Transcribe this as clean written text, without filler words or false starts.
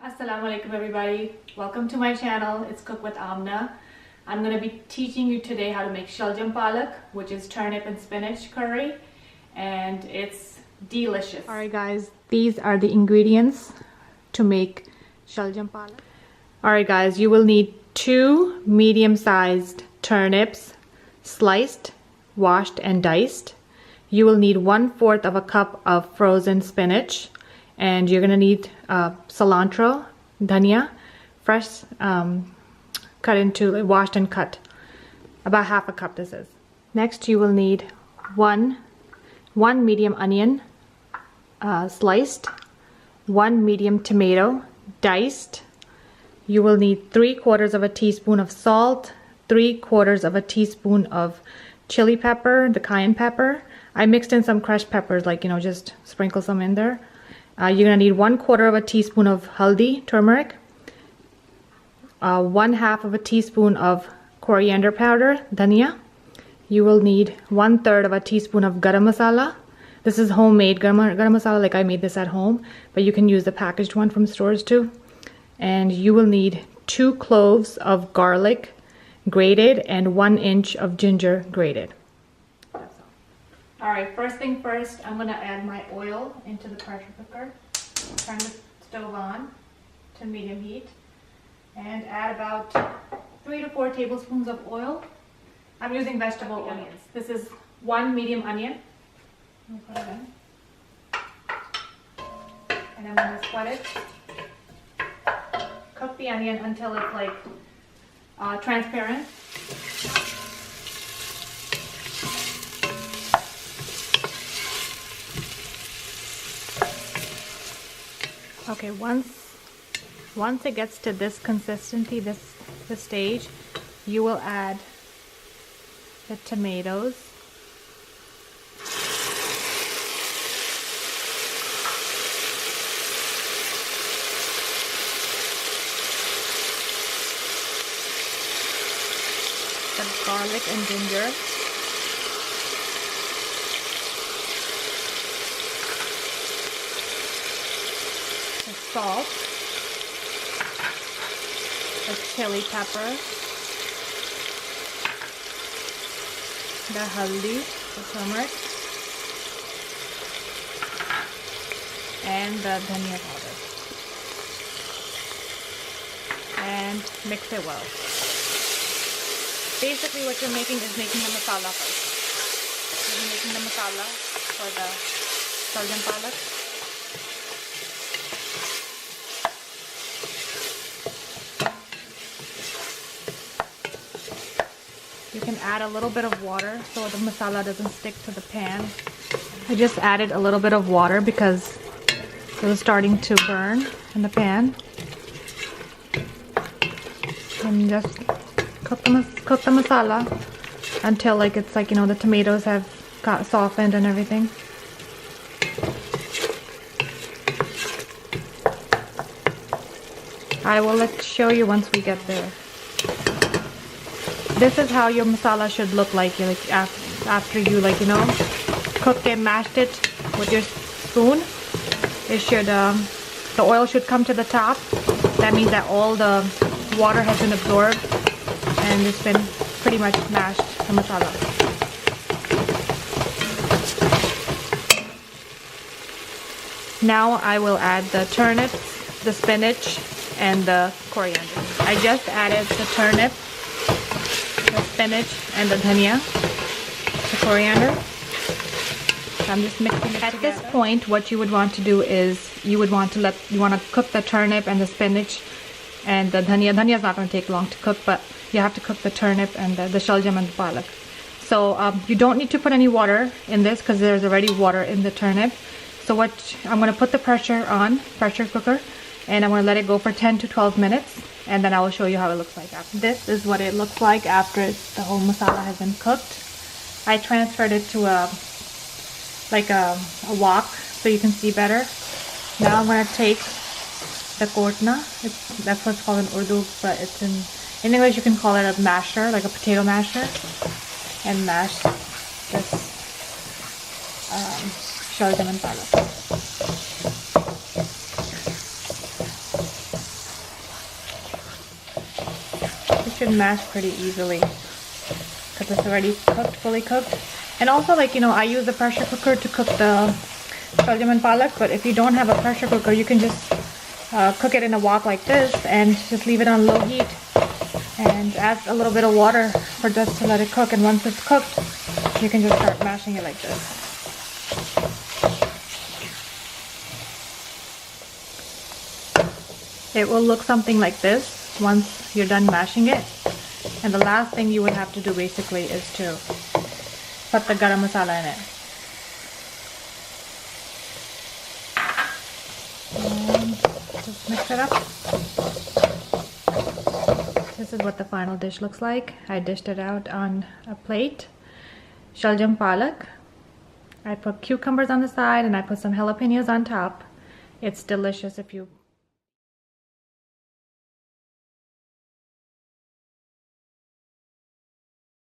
Assalamu alaikum everybody. Welcome to my channel. It's Cook with Amna. I'm going to be teaching you today how to make Shalgam Palak, which is turnip and spinach curry, and it's delicious. Alright guys, these are the ingredients to make Shalgam Palak. Alright guys, you will need 2 medium-sized turnips, sliced, washed and diced. You will need 1/4 of a cup of frozen spinach, and you're going to need cilantro, dhania, fresh, cut into, washed and cut. About half a cup this is. Next you will need one medium onion, sliced, 1 medium tomato, diced. You will need 3/4 of a teaspoon of salt, 3/4 of a teaspoon of chili pepper, the cayenne pepper. I mixed in some crushed peppers, like, just sprinkle some in there. You're going to need 1/4 of a teaspoon of haldi, turmeric, 1/2 of a teaspoon of coriander powder, dhania. You will need 1/3 of a teaspoon of garam masala. This is homemade garam masala, like I made this at home, but you can use the packaged one from stores too. And you will need 2 cloves of garlic grated and 1 inch of ginger grated. Alright, first thing first, I'm going to add my oil into the pressure cooker. Turn the stove on to medium heat and add about 3 to 4 tablespoons of oil. I'm using vegetable onions. This is 1 medium onion. I'm going to put it in. And I'm going to sweat it. Cook the onion until it's like transparent. Okay, once it gets to this consistency, this stage, you will add the tomatoes. The garlic and ginger. Salt, the chili pepper, the haldi, the turmeric, and the dhania powder, and mix it well. Basically what you're making is making the masala first. You're making the masala for the Shalgam Palak. You can add a little bit of water so the masala doesn't stick to the pan. I just added a little bit of water because it was starting to burn in the pan. And just cook the masala until it's like, the tomatoes have got softened and everything. I will show you once we get there. This is how your masala should look like after you cooked and mashed it with your spoon. It should the oil should come to the top. That means that all the water has been absorbed and it's been pretty much mashed, the masala. Now I will add the turnips, the spinach, and the coriander. I just added the turnip, the spinach, and the dhania, the coriander. So I'm just mixing it. At this point, what you would want to do is you want to cook the turnip and the spinach and the dhania. Dhania is not going to take long to cook, but you have to cook the turnip and the shalgam and the palak. So you don't need to put any water in this because there's already water in the turnip. So I'm going to put the pressure cooker, and I'm going to let it go for 10 to 12 minutes, and then I will show you how it looks like after. This is what it looks like after the whole masala has been cooked. I transferred it to a wok so you can see better. Now I'm going to take the kotna. That's what's called in Urdu, but it's in English you can call it a masher, like a potato masher, and mash this Shalgam Palak. should mash pretty easily because it's already cooked, fully cooked. And also, like, you know, I use the pressure cooker to cook the Shalgam Palak, but if you don't have a pressure cooker, you can just cook it in a wok like this and just leave it on low heat and add a little bit of water for just to let it cook. And once it's cooked, you can just start mashing it like this. It will look something like this once you're done mashing it. And the last thing you would have to do basically is to put the garam masala in it. And just mix it up. This is what the final dish looks like. I dished it out on a plate. Shalgam Palak. I put cucumbers on the side and I put some jalapenos on top. It's delicious if you